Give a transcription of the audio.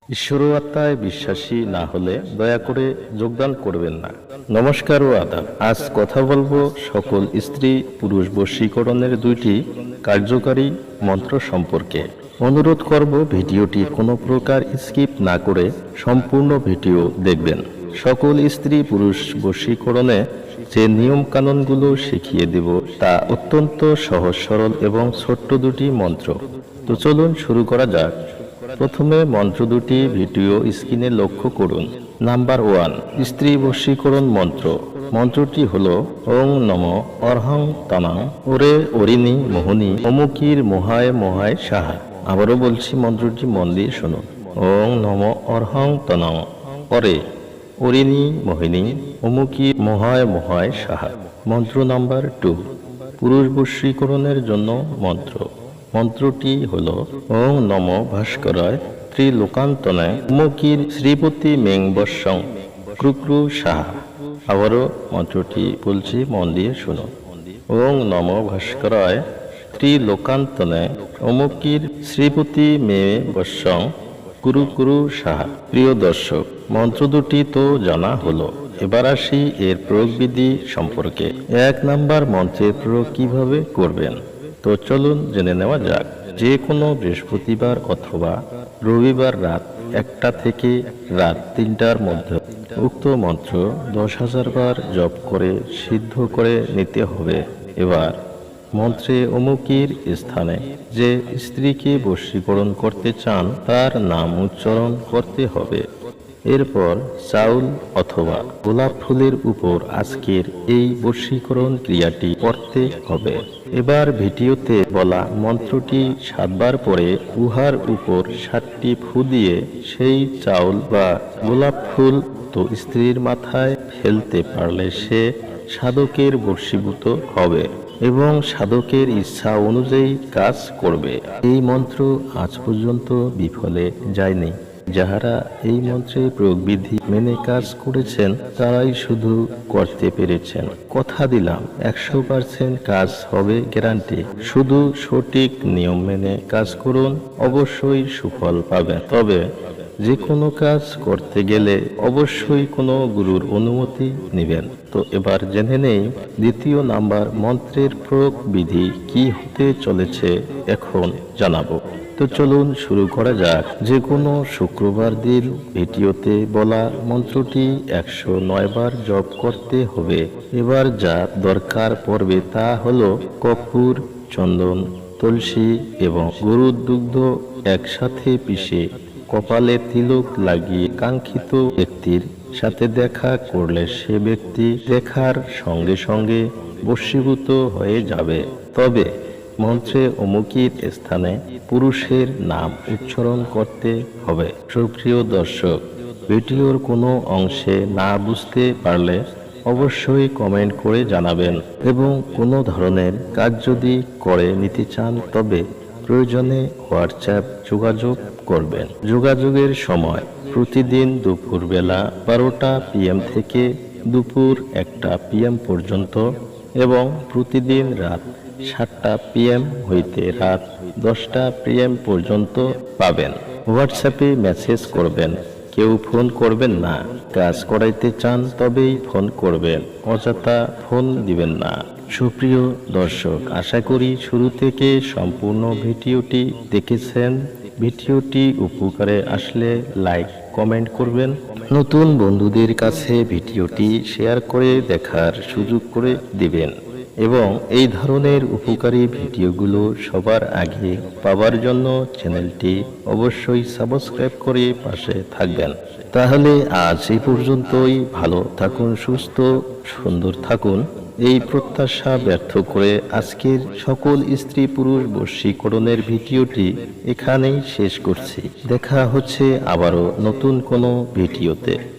ঈশ্বর ও আত্মায় বিশ্বাসী না হলে দয়া করে যোগদান করবেন না। নমস্কার ও আদাব। আজ কথা বলবো সকল স্ত্রী পুরুষ বশীকরণের দুইটি কার্যকারী মন্ত্র সম্পর্কে। অনুরোধ করব ভিডিওটি কোনো প্রকার স্কিপ না করে সম্পূর্ণ ভিডিও দেখবেন। সকল স্ত্রী পুরুষ বশীকরণে যে নিয়ম কানুনগুলো শিখিয়ে দেব তা অত্যন্ত সহজ সরল এবং ছোট্ট দুটি মন্ত্র। তো চলুন শুরু করা যাক। প্রথমে মন্ত্র দুটি ভিডিও স্ক্রিনে লক্ষ্য করুন। নাম্বার 1, স্ত্রী বশীকরণ মন্ত্র। মন্ত্রটি হলো ওং নম অর্হং তনাং ওরে অরিণী মোহনী অমুকির মোহায় মোহায় সাহা। আবারও বলছি, মন্ত্রটি মন দিয়ে শুনুন। ওং নম অর্হং তনাং ওরে অরিণী মোহিনী অমুকির মোহায় মোহায় সাহা। মন্ত্র নাম্বার 2, পুরুষ বশীকরণের জন্য মন্ত্র। মন্ত্রটি হল ওং নম ভাস্করায় ত্রিলোকান্তনে মুকির শ্রীপতি মেং বর্ষং ক্রুক্রু সাহা। আবারও মন্ত্রটি বলছি, মন দিয়ে শুনুন। ওং নম ভাস্করায় ত্রিলোকান্তনে অমুকির শ্রীপতি মে বর্ষং কুরু কুরু সাহা। প্রিয় দর্শক, মন্ত্র দুটি তো জানা হলো, এবার আসি এর প্রয়োগবিধি সম্পর্কে। 1 নাম্বার মন্ত্রের প্রয়োগ কিভাবে করবেন, তো চলুন জেনে নেওয়া যাক। যে কোনো বৃহস্পতিবার অথবা রবিবার রাত 1টা থেকে রাত 3টার মধ্যে উক্ত মন্ত্র 10,000 বার জপ করে সিদ্ধ করে নিতে হবে। এবার মন্ত্রে অমুকির স্থানে যে স্ত্রীকে বশীকরণ করতে চান তার নাম উচ্চারণ করতে হবে। এরপর চাউল অথবা গোলাপ ফুলের উপর আজকের এই বশীকরণ ক্রিয়াটি করতে হবে। এবার ভিডিওতে বলা মন্ত্রটি 7 বার পরে উহার উপর 7টি ফু দিয়ে সেই চাউল বা গোলাপ ফুল তো স্ত্রীর মাথায় ফেলতে পারলে সে সাধকের বশীভূত হবে এবং সাধকের ইচ্ছা অনুযায়ী কাজ করবে। এই মন্ত্র আজ পর্যন্ত বিফলে যায়নি। যাহারা এই মন্ত্রের প্রয়োগবিধি মেনে কাজ করেছেন তারাই শুধু করতে পেরেছেন। কথা দিলাম 100% কাজ হবে গ্যারান্টি। শুধু সঠিক নিয়ম মেনে কাজ করুন, অবশ্যই সুফল পাবেন। তবে যে কোনো কাজ করতে গেলে অবশ্যই কোনো গুরুর অনুমতি নেবেন। তো এবার জেনে নেই 2 নাম্বার মন্ত্রের প্রয়োগ বিধি কি হতে চলেছে, এখন জানাবো। তো চলুন শুরু করা যাক। যে কোনো শুক্রবার দিন ভিডিওতে বলা মন্ত্রটি 109 বার জপ করতে হবে। এবার যা দরকার পড়বে তা হলো কর্পূর, চন্দন, তুলসী এবং গরুর দুগ্ধ একসাথে পিষে কপালে তিলক লাগিয়ে কাঙ্ক্ষিত ব্যক্তির সাথে দেখা করলে সে ব্যক্তি দেখার সঙ্গে সঙ্গে বশীভূত হয়ে যাবে। তবে মন্ত্রে অমুকির স্থানে পুরুষের নাম উচ্চারণ করতে হবে। সুপ্রিয় দর্শক, ভিডিওর কোনো অংশে না বুঝতে পারলে অবশ্যই কমেন্ট করে জানাবেন এবং কোনো ধরনের কাজ যদি করে নিতে চান তবে প্রয়োজনে হোয়াটসঅ্যাপ যোগাযোগ করবেন। যোগাযোগের সময় প্রতিদিন দুপুরবেলা 12টা PM থেকে দুপুর 1টা PM পর্যন্ত এবং প্রতিদিন রাত 7টা PM হইতে রাত 10টা PM পর্যন্ত পাবেন। হোয়াটসঅ্যাপে মেসেজ করবেন, কেউ ফোন করবেন না। কাজ করাইতে চান তবেই ফোন করবেন, অযথা ফোন দিবেন না। সুপ্রিয় দর্শক, আশা করি শুরু থেকে সম্পূর্ণ ভিডিওটি দেখেছেন। ভিডিওটি উপকারে আসলে লাইক কমেন্ট করবেন। নতুন বন্ধুদের কাছে ভিডিওটি শেয়ার করে দেখার সুযোগ করে দিবেন এবং এই ধরনের উপকারী ভিডিওগুলো সবার আগে পাওয়ার জন্য চ্যানেলটি অবশ্যই সাবস্ক্রাইব করে পাশে থাকবেন। তাহলে আজ এই পর্যন্তই। ভালো থাকুন, সুস্থ সুন্দর থাকুন, এই প্রত্যাশা ব্যর্থ করে আজকের সকল স্ত্রী পুরুষ বশীকরণের ভিডিওটি এখানেই শেষ করছি। দেখা হচ্ছে আবারও নতুন কোনো ভিডিওতে।